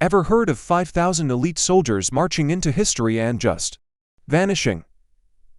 Ever heard of 5,000 elite soldiers marching into history and just vanishing?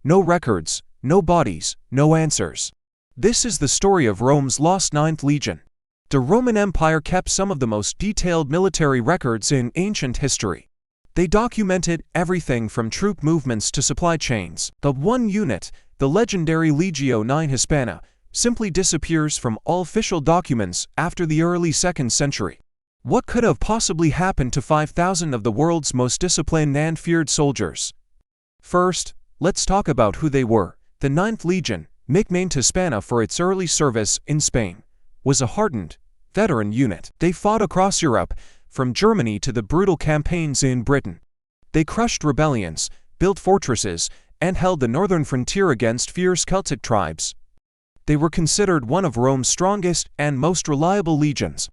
No records, no bodies, no answers. This is the story of Rome's lost Ninth Legion. The Roman Empire kept some of the most detailed military records in ancient history. They documented everything from troop movements to supply chains. But one unit, the legendary Legio IX Hispana, simply disappears from all official documents after the early 2nd century. What could have possibly happened to 5,000 of the world's most disciplined and feared soldiers? First, let's talk about who they were. The Ninth Legion, nicknamed Hispana for its early service in Spain, was a hardened, veteran unit. They fought across Europe, from Germany to the brutal campaigns in Britain. They crushed rebellions, built fortresses, and held the northern frontier against fierce Celtic tribes. They were considered one of Rome's strongest and most reliable legions.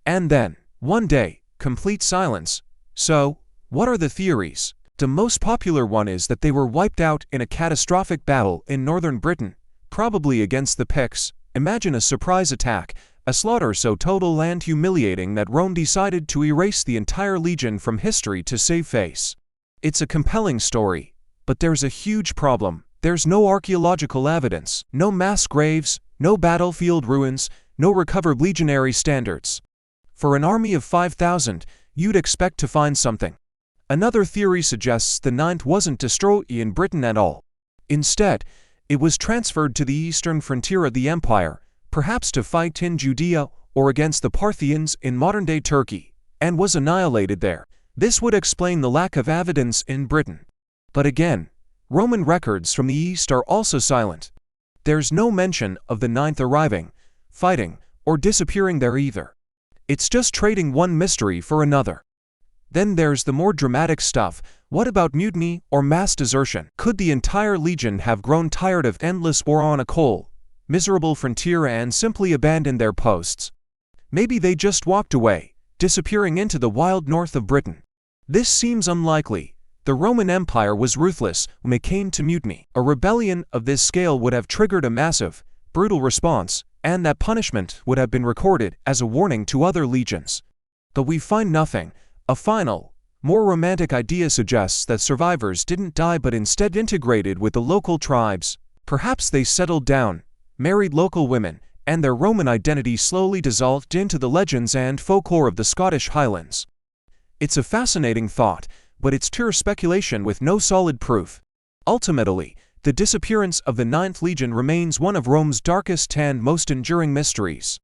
And then, one day, complete silence. So, what are the theories? The most popular one is that they were wiped out in a catastrophic battle in northern Britain, probably against the Picts. Imagine a surprise attack, a slaughter so total and humiliating that Rome decided to erase the entire legion from history to save face. It's a compelling story, but there's a huge problem. There's no archaeological evidence, no mass graves, no battlefield ruins, no recovered legionary standards. For an army of 5,000, you'd expect to find something. Another theory suggests the Ninth wasn't destroyed in Britain at all. Instead, it was transferred to the eastern frontier of the empire, perhaps to fight in Judea or against the Parthians in modern-day Turkey, and was annihilated there. This would explain the lack of evidence in Britain. But again, Roman records from the east are also silent. There's no mention of the Ninth arriving, fighting, or disappearing there either. It's just trading one mystery for another. Then there's the more dramatic stuff. What about mutiny or mass desertion? Could the entire legion have grown tired of endless war on a cold, miserable frontier and simply abandoned their posts? Maybe they just walked away, disappearing into the wild north of Britain. This seems unlikely. The Roman Empire was ruthless when it came to mutiny. A rebellion of this scale would have triggered a massive, brutal response, and that punishment would have been recorded as a warning to other legions. But we find nothing. A final, more romantic idea suggests that survivors didn't die but instead integrated with the local tribes. Perhaps they settled down, married local women, and their Roman identity slowly dissolved into the legends and folklore of the Scottish Highlands. It's a fascinating thought, but it's pure speculation with no solid proof. Ultimately, the disappearance of the Ninth Legion remains one of Rome's darkest and most enduring mysteries.